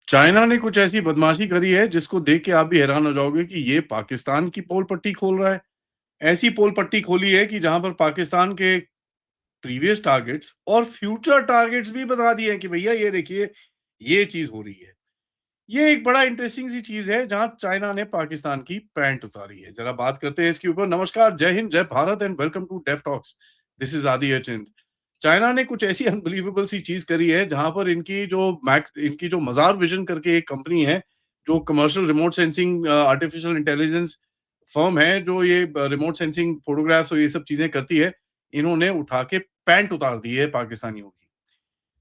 China ने कुछ ऐसी बदमाशी करी है जिसको देख के आप भी हैरान हो जाओगे कि ये पाकिस्तान की पोल पट्टी खोल रहा है। ऐसी पोल पट्टी खोली है कि जहां पर पाकिस्तान के प्रीवियस टारगेट्स और फ्यूचर टारगेट्स भी बता दिए हैं कि भैया ये देखिए, ये चीज हो रही है। ये एक बड़ा इंटरेस्टिंग सी चीज है जहां चाइना ने पाकिस्तान की पैंट उतारी है। जरा बात करते हैं इसके ऊपर। नमस्कार, जय हिंद, जय Bharat and welcome to Def Talks. This is Aadi Achint. China ने कुछ ऐसी अनबिलीवेबल सी चीज करी है जहां पर इनकी जो मजार विजन करके एक कंपनी है, जो commercial remote sensing artificial intelligence firm है, जो ये रिमोट सेंसिंग फोटोग्राफ्स और ये सब चीजें करती है, इन्होंने उठा के पैंट उतार दी है पाकिस्तानियों की।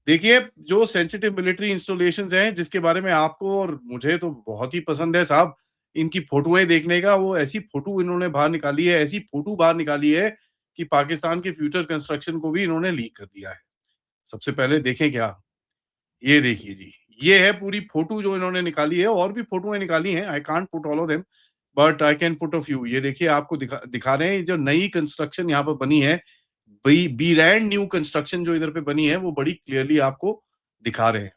देखिए, जो सेंसिटिव मिलिट्री इंस्टॉलेशंस हैं, जिसके बारे में आपको और मुझे तो बहुत ही पसंद है साहब, इनकी फ़ोटोएँ देखने का, वो ऐसी फ़ोटो इन्होंने बाहर निकाली है, ऐसी फ़ोटो बाहर निकाली है कि पाकिस्तान के फ्यूचर कंस्ट्रक्शन को भी इन्होंने लीक कर दिया है। सबसे पहले देखें क्या? ये देखिए जी, ये है पूरी फ़ोटो जो इन्होंने निकाली है, और भी फ़ोटोएँ निकाली हैं, I can't put all of them, but I can put a few. ये देखिए, आपको दिखा दिखा रहे हैं, ये जो नई कंस्ट्रक्शन यहाँ पर बनी है, बी ब्रांड न्यू कंस्ट्रक्शन जो इधर पे बनी है, वो बड़ी क्लियरली आपको दिखा रहे हैं।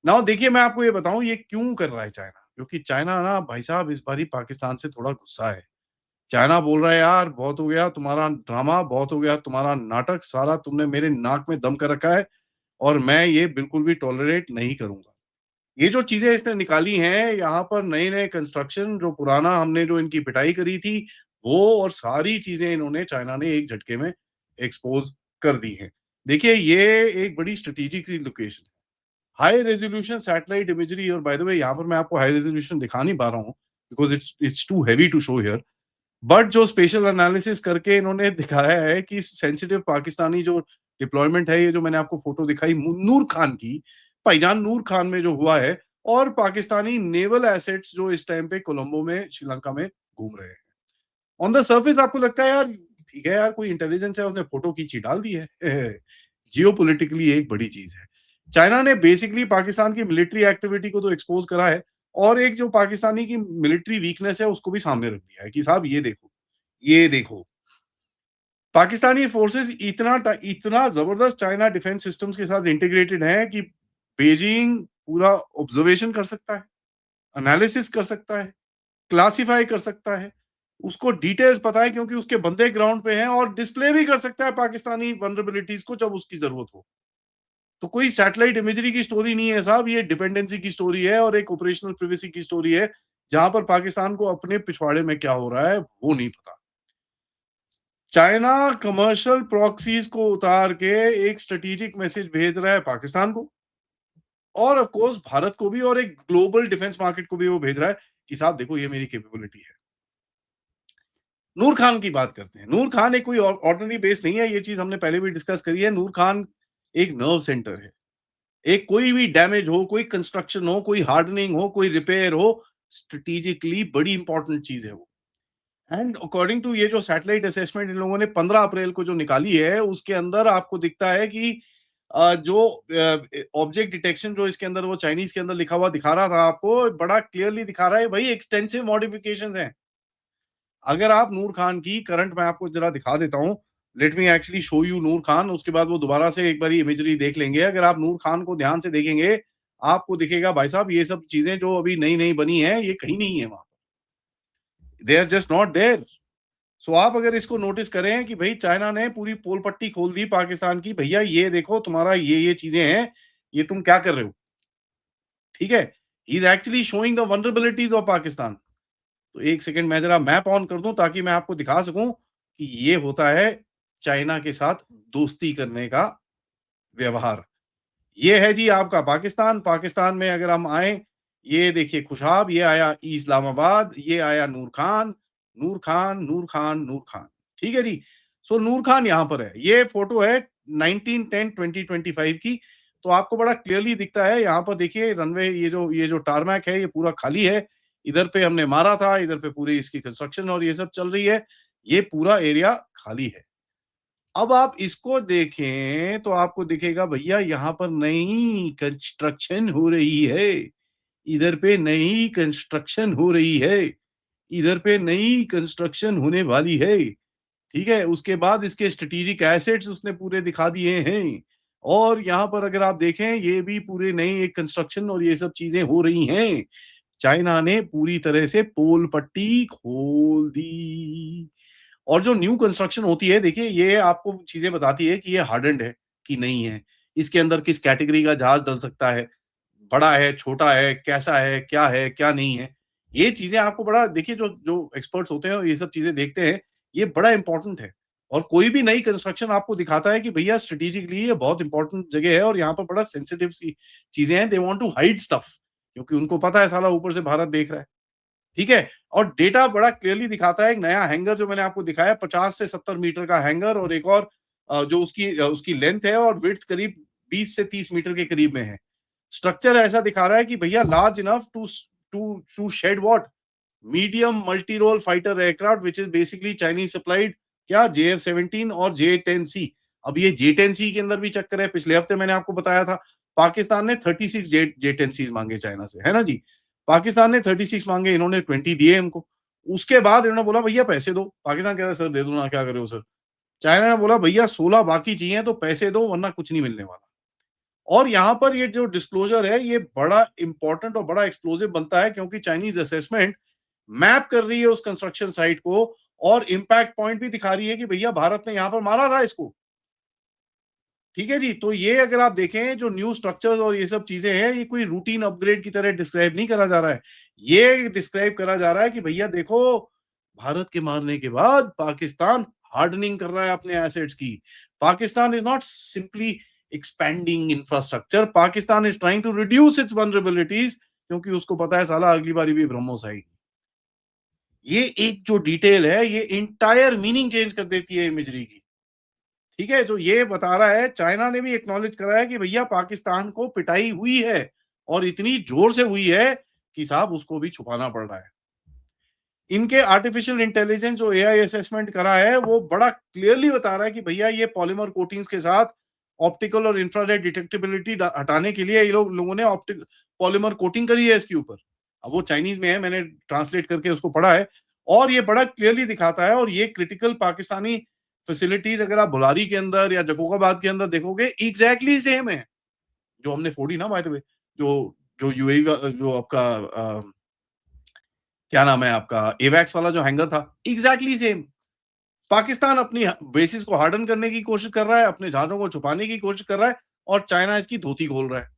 नाउ देखिए, मैं आपको ये बताऊँ ये क्यों कर रहा है चाइना? क्योंकि चाइना ना भाई साहब इस बारी पाकिस्तान से थोड़ा गुस्सा है। चाइना बोल रहा है, यार बहुत हो गया तुम्हारा ड्रामा, बहुत हो गया तुम्हारा नाटक, साला तुमने मेरे नाक में दम कर रखा है और मैं ये बिल्कुल भी टॉलरेट नहीं करूँगा। ये जो चीज़ें इसने निकाली हैं, यहाँ पर नए-नए कंस्ट्रक्शन, जो पुराना हमने जो इनकी पिटाई करी थी, वो और सारी चीज़ें इन्होंने चाइना ने एक झटके में एक्सपोज़ कर दी हैं। देखिए, ये एक बड़ी स्ट्रैटेजिक सी लोकेशन है। हाई रेज़ोल्यूशन सैटेलाइट इमेजरी, और बाय द वे यहाँ पर मैं आपको हाई रेज़ोल्यूशन दिखा नहीं पा रहा हूँ, because it's too heavy to show here. But जो स्पेशल एनालिसिस करके इन्होंने दिखाया है कि सेंसिटिव पाकिस्तानी जो डिप्लॉयमेंट है, ये जो मैंने आपको फ़ोटो दिखाई नूर खान की, भाईजान नूर खान में जो हुआ है, और पाकिस्तानी नेवल एसेट्स जो इस टाइम पे कोलंबो में, श्रीलंका में घूम रहे हैं। ऑन द सर्फेस आपको लगता है यार ठीक है यार, कोई इंटेलिजेंस है, उसने फोटो खींची डाल दी है। जियोपॉलिटिकली एक बड़ी चीज है। चाइना ने बेसिकली पाकिस्तान की मिलिट्री एक्टिविटी को तो एक्सपोज करा है, और एक जो पाकिस्तानी की मिलिट्री वीकनेस है उसको भी सामने रख दिया है कि साहब ये देखो, ये देखो। पाकिस्तानी फोर्सेस इतना जबरदस्त चाइना डिफेंस सिस्टम्स के साथ इंटीग्रेटेड है कि बीजिंग पूरा ऑब्जर्वेशन कर सकता है, एनालिसिस कर सकता है, क्लासिफाई कर सकता है, उसको डिटेल्स पता है क्योंकि उसके बंदे ग्राउंड पे हैं, और डिस्प्ले भी कर सकता है पाकिस्तानी वल्नरेबिलिटीज को जब उसकी जरूरत हो। तो कोई सैटेलाइट इमेजरी की स्टोरी नहीं है साहब, ये डिपेंडेंसी की स्टोरी है और एक ऑपरेशनल प्रिवेसी की स्टोरी है, जहां पर पाकिस्तान को अपने पिछवाड़े में क्या हो रहा है वो नहीं पता। चाइना कमर्शियल प्रॉक्सीज को उतार के एक स्ट्रेटेजिक मैसेज भेज रहा है पाकिस्तान को, और ऑफ कोर्स भारत को भी, और एक ग्लोबल डिफेंस मार्केट को भी वो भेज रहा है कि साहब देखो ये मेरी कैपेबिलिटी है। नूर खान की बात करते हैं। नूर खान एक कोई ऑर्डिनरी बेस नहीं है, ये चीज़ हमने पहले भी डिस्कस करी है। नूर खान एक नर्व सेंटर है। एक कोई भी डैमेज हो, कोई कंस्ट्रक्शन हो, कोई हार्डनिंग हो, कोई रिपेयर हो, स्ट्रैटेजिकली बड़ी इंपॉर्टेंट चीज़ है वो। एंड अकॉर्डिंग टू ये जो सैटेलाइट असेसमेंट इन लोगों ने 15 अप्रैल को जो निकाली है, उसके अंदर आपको दिखता है कि जो ऑब्जेक्ट डिटेक्शन जो इसके अंदर वो चाइनीज़ के अंदर लिखा हुआ दिखा रहा था आपको, बड़ा क्लियरली दिखा रहा है भई एक्सटेंसिव मॉडिफिकेशंस हैं। अगर आप नूर खान की करंट, मैं आपको ज़रा दिखा देता हूँ, let me actually show you Noor Khan, उसके बाद वो दोबारा से एक बारी इमेजरी देख लेंगे। अगर आप नूर खान को ध्यान से देखेंगे, आपको दिखेगा भाई साहब ये सब चीज़ें जो अभी नई-नई बनी हैं, ये कहीं नहीं है वहाँ। They are just not there. So आप अगर इसको नोटिस करें कि भई चाइना ने पूरी पोल पट्टी खोल दी पाकिस्तान की, भैया ये देखो तुम्हारा ये चीज़ें हैं, ये तुम क्या कर रहे हो? ठीक है? He is actually showing the vulnerabilities of Pakistan. तो 1 सेकंड मैं ज़रा मैप ऑन कर दूँ ताकि मैं आपको दिखा सकूँ कि ये होता है चाइना के साथ दोस्ती करने का व्यवहार। ये है जी आपका पाकिस्तान। पाकिस्तान में अगर हम आएँ, ये देखिए खुशाब, ये आया इस्लामाबाद, ये आया नूर खान, नूर खान, नूर खान, नूर खान। ठीक है जी? सो नूर खान यहाँ पर है। ये फ़ोटो है 19/10/2025 की। तो आपको बड़ा क्लियरली दिखता है, यहाँ पर देखिए रनवे, ये जो टारमैक है ये पूरा खाली है। इधर पे हमने मारा था, इधर पे पूरी इसकी कंस्ट्रक्शन और ये सब चल रही है। ये पूरा एरिया खाली है। अब आप इसको देखें तो आपको दिखेगा भैया यहाँ पर नई कंस्ट्रक्शन हो रही है। इधर पे नई कंस्ट्रक्शन हो रही है। इधर पे नई कंस्ट्रक्शन होने वाली है। ठीक है? उसके बाद इसके स्ट्रैटेजिक एसेट्स उसने पूरे दिखा दिए हैं, और यहाँ पर अगर आप देखें ये भी पूरे नई एक कंस्ट्रक्शन और ये सब चीज़ें हो रही हैं। चाइना ने पूरी तरह से पोल पट्टी खोल दी। और जो न्यू कंस्ट्रक्शन होती है देखिए ये आपको चीज़ें बताती है कि ये हार्डन्ड है कि नहीं है। इसके अंदर किस कैटेगरी का जहाज डल सकता है, बड़ा है, छोटा है, कैसा है, क्या नहीं है। ये चीज़ें आपको बड़ा देखिए जो जो एक्सपर्ट्स होते हैं ये सब चीज़ें देखते हैं, ये बड़ा इम्पोर्टेंट है। और कोई भी नई कंस्ट्रक्शन आपको दिखाता है कि भैया स्ट्रेटेजिकली ये बहुत इम्पोर्टेंट जगह है और यहाँ पर बड़ा सेंसिटिव सी चीज़ें हैं, they want to hide stuff क्योंकि उनको पता है साला ऊपर से भारत देख रहा है। ठीक है? और डेटा बड़ा क्लियरली दिखाता है, एक नया हैंगर जो मैंने आपको दिखाया 50 से 70 मीटर का हैंगर और एक और जो उसकी लेंथ है और विड्थ करीब 20 से 30 मीटर के करीब में है। स्ट्रक्चर ऐसा दिखा रहा है कि भैया large enough to shed what? Medium multi role fighter aircraft which is basically Chinese supplied क्या JF-17 और J-10C। अब ये J-10C के अंदर भी चक्कर है, पिछले हफ्ते मैंने आपको बताया था, पाकिस्तान ने 36 J-10Cs माँगे चाइना से, है ना जी? पाकिस्तान ने 36 माँगे, इन्होंने 20 दिए इनको। उसके बाद इन्होंने बोला भैया पैसे दो, पाकिस्तान कह रहा है सर दे दो ना, क्या कर रहे हो सर? चाइना ने बोला भैया 16 बाकी चाहिए तो पैसे दो वरना कुछ नहीं मिलने वाला। और यहाँ पर ये जो डिस्क्लोजर है ये बड़ा इंपॉर्टेंट और बड़ा एक्सप्लोसिव बनता है क्योंकि चाइनीज असेसमेंट मैप कर रही है उस कंस्ट्रक्शन साइट को और इम्पैक्ट पॉइंट भी दिखा रही है कि भैया भारत ने यहाँ पर मारा था इसको। ठीक है जी, तो ये अगर आप देखें जो न्यू स्ट्रक्चर्स और ये सब चीजें हैं ये कोई रूटीन अपग्रेड की तरह डिस्क्राइब नहीं करा जा रहा है। ये डिस्क्राइब करा जा रहा है कि भैया देखो भारत के मारने के बाद पाकिस्तान हार्डनिंग कर रहा है अपने एसेट्स की। Pakistan is not simply expending infrastructure, Pakistan is trying to reduce its vulnerabilities क्योंकि उसको पता है साला अगली बारी भी ब्रह्मोस आएगी। ये एक जो डिटेल है ये इंटायर मीनिंग चेंज कर देती है इमेजरी की। ठीक है, जो ये बता रहा है चाइना ने भी एक्नॉलेज करा है कि भैया पाकिस्तान को पिटाई हुई है और इतनी जोर से हुई है कि साहब उसको भी छुपाना पड़ रहा है। इनके आर्टिफिशियल इंटेलिजेंस जो एआई असेसमेंट करा है वो बड़ा क्लियरली बता रहा है कि भैया ये पॉलीमर कोटिंग्स के साथ ऑप्टिकल और इंफ्रारेड डिटेक्टिबिलिटी हटाने के लिए ये लोगों ने ऑप्टिक पॉलीमर कोटिंग करी है इसके ऊपर। अब वो चाइनीज में है, मैंने ट्रांसलेट करके उसको पढ़ा है और ये बड़ा क्लियरली दिखाता है और ये क्रिटिकल पाकिस्तानी फैसिलिटीज अगर आप बुलारी के अंदर या जकोकाबाद के अंदर देखोगे एग्जैक्टली सेम है जो हमने फोड़ी ना बाय द वे, जो जो यूएई जो आपका क्या नाम है आपका एवैक्स वाला जो हैंगर था, एग्जैक्टली सेम। पाकिस्तान अपनी बेसिस को हार्डन करने की कोशिश कर रहा है, अपने जहाजों को छुपाने की कोशिश कर रहा है और चाइना इसकी धोती खोल रहा है।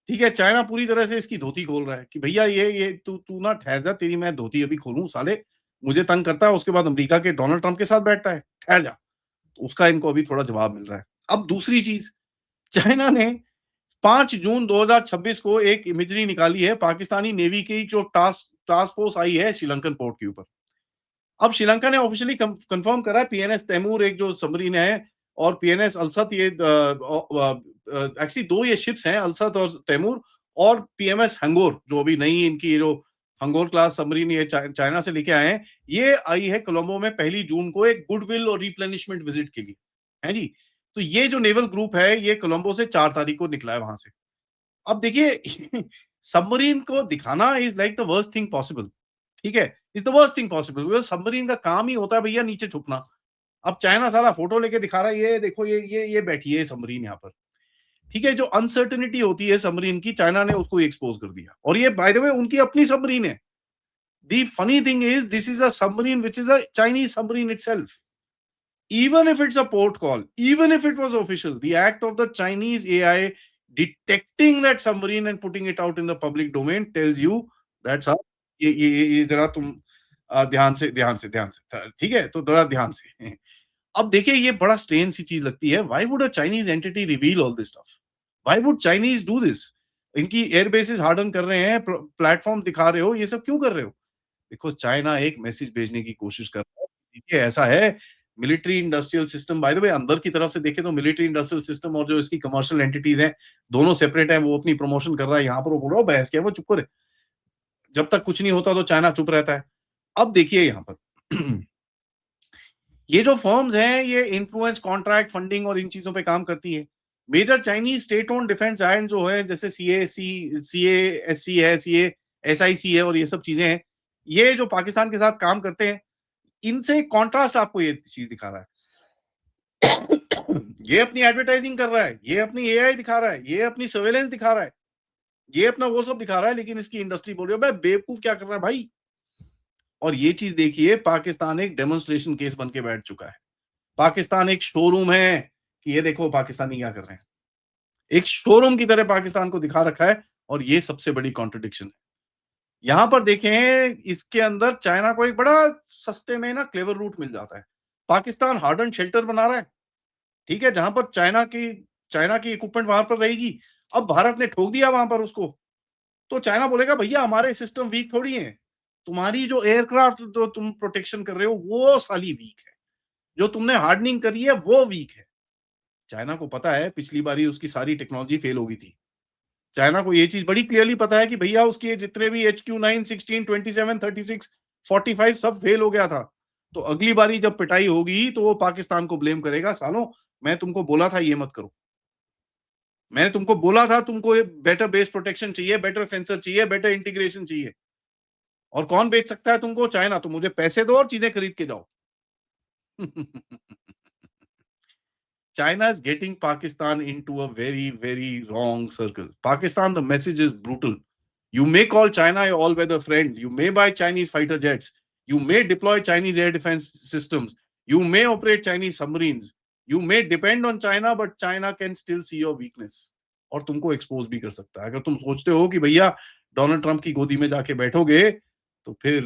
ठीक है, चाइना पूरी तरह से इसकी धोती खोल रहा है कि भैया ये तू तू ना ठहर जा, तेरी मैं धोती अभी खोलूं साले, मुझे तंग करता है उसके बाद अमेरिका के डोनाल्ड ट्रंप के साथ बैठता है, ठहर जा। तो उसका इनको अभी थोड़ा जवाब मिल रहा है। अब दूसरी चीज, चाइना ने 5 जून 2026 को एक इमेजरी निकाली है पाकिस्तानी नेवी की जो टास्क टास्क फोर्स आई है श्रीलंकन पोर्ट के ऊपर। अब श्रीलंका ने ऑफिशियली कंफर्म करा है पीएनएस तैमूर एक जो सबमरीन है और पीएनएस अलसत ये एक्चुअली 2 ये शिप्स हैं अलसत और तैमूर और पीएमएस हंगोर जो अभी नई इनकी जो हंगोर क्लास सबमरीन ये चाइना से लेके आए हैं, ये आई है कोलंबो में 1 जून को एक गुडविल और रिप्लेनिशमेंट विजिट के लिए। हैं जी? तो ये जो नेवल ग्रुप है ये कोलंबो से 4 तारीख को निकला है वहां से। अब देखिए सबमरीन को दिखाना is like the worst thing possible. ठीक है, is the worst thing possible because submarine का काम ही होता है भैया नीचे छुपना। अब चाइना साला फोटो लेके दिखा रहा है ये देखो ये बैठी है सबमरीन यहाँ पर। ठीक है, जो अनसर्टेनिटी होती है सबमरीन की चाइना ने उसको एक्सपोज कर दिया और ये बाय द वे उनकी अपनी सबमरीन है। The funny thing is this is a submarine which is a Chinese submarine itself. Even if it's a port call, even if it was official, the act of the Chinese AI detecting that submarine and putting it out in the public domain tells you that's how ये जरा तुम ध्यान से ठीक है तो जरा ध्यान से अब देखिए ये बड़ा स्ट्रेन सी चीज लगती है why would a Chinese entity reveal all this stuff why would Chinese do this इनकी एयर बेसिस हार्डन कर रहे हैं प्लेटफॉर्म दिखा रहे हो ये सब क्यों कर रहे हो बिकॉज चाइना एक मैसेज भेजने की कोशिश कर रहा है देखिए ऐसा है military industrial system by the way अंदर की तरफ से देखें तो मिलिट्री इंडस्ट्रियल सिस्टम और जो इसकी कमर्शियल एंटिटीज हैं दोनों सेपरेट हैं वो अपनी प्रमोशन कर रहा है यहाँ पर वो बोल रहा है बहस क्या है, वो चुप करे जब तक कुछ नहीं होता तो चाइना चुप रहता है अब देखिए यहाँ पर ये जो फर्म्स हैं ये इन्फ्लुएंस कॉन्ट्रैक्ट फंडिंग और इन चीजों पे काम करती है major Chinese state own defence giant जो है जैसे सीए है सीए एसआईसी है और ये सब चीजें हैं ये जो पाकिस्तान के साथ काम करते हैं इनसे कॉन्ट्रास्ट आपको ये चीज दिखा रहा है ये अपनी एडवर्टाइजिंग कर रहा है, ये अपनी एआई दिखा रहा है, ये अपनी सर्वेलेंस दिखा रहा है, ये अपना वो सब दिखा रहा है, लेकिन इसकी इंडस्ट्री बोल रही है, "बे बेवकूफ क्या कर रहा है भाई?" और ये चीज़ देखिए, पाकिस्तान एक डेमोंस्ट्रेशन केस बन के बैठ चुका है। पाकिस्तान एक शोरूम है कि ये देखो पाकिस्तानी क्या कर रहे हैं। एक शोरूम की तरह पाकिस्तान को दिखा रखा है और ये सबसे बड़ी कॉन्ट्रडिक्शन है। यहाँ पर देखें, इसके अंदर चाइना को एक बड़ा सस्ते में ना क्लेवर रूट मिल जाता है। पाकिस्तान हार्डन शेल्टर बना रहा है, ठीक है? जहाँ पर चाइना की इक्विपमेंट वहाँ पर रहेगी। अब भारत ने ठोक दिया वहाँ पर उसको, तो चाइना बोलेगा भैया हमारे सिस्टम वीक थोड़ी हैं। तुम्हारी जो एयरक्राफ्ट जो तुम प्रोटेक्शन कर रहे हो वो साली वीक है। जो तुमने हार्डनिंग करी है वो वीक है। चाइना को पता है पिछली बारी उसकी सारी टेक्नोलॉजी फेल हो गई थी। चाइना को ये चीज़ बड़ी क्लियरली पता है कि भैया उसके जितने भी HQ9, 16, 27, 36, 45 सब फेल हो गया था। तो अगली बारी जब पिटाई होगी तो वो पाकिस्तान को ब्लेम करेगा, सालों मैं तुमको बोला था ये मत करो। मैंने तुमको बोला था तुमको ये बेटर बेस प्रोटेक्शन चाहिए, बेटर सेंसर चाहिए, बेटर इंटीग्रेशन चाहिए। और कौन बेच सकता है तुमको? चाइना। तो मुझे पैसे दो और चीजें खरीद के जाओ। China is getting Pakistan into a very, very wrong circle. Pakistan, the message is brutal. You may call China your all weather friend. You may buy Chinese fighter jets. You may deploy Chinese air defense systems. You may operate Chinese submarines. You may depend on China, but China can still see your weakness. और तुमको expose भी कर सकता है। अगर तुम सोचते हो कि भैया डोनाल्ड ट्रंप की गोदी में जाके बैठोगे, तो फिर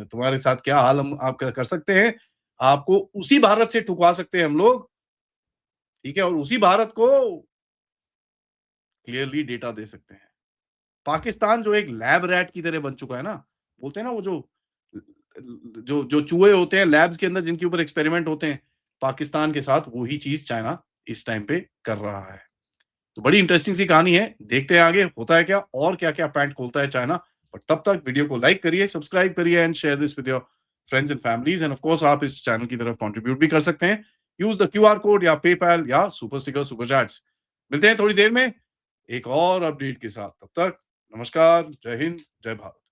तुम्हारे साथ क्या हाल हम आप कर सकते हैं? आपको उसी भारत से ठुकवा सकते हैं हम लोग, ठीक है? और उसी भारत को क्लियरली डेटा दे सकते हैं। पाकिस्तान जो एक लैब रैट की तरह बन चुका है ना, बोलते हैं ना वो जो चूहे होते हैं लैब्स के अंदर जिनके ऊपर एक्सपेरिमेंट होते हैं, पाकिस्तान के साथ वही चीज़ चाइना इस टाइम पे कर रहा है। तो बड़ी इंटरेस्टिंग सी कहानी है, देखते हैं आगे होता है क्या और क्या-क्या पैंट खोलता है चाइना। बट तब तक वीडियो को लाइक करिए, सब्सक्राइब करिए and share this with your friends and families end of course आप इस चैनल की तरफ कंट्रीब्यूट भी कर सकते हैं। यूज़ द क्यूआर कोड या पेपैल या सुपर स्टिकर, सुपर चैट्स। मिलते हैं थोड़ी देर में एक और अपडेट के साथ। तब तक नमस्कार, जय हिंद, जय भारत।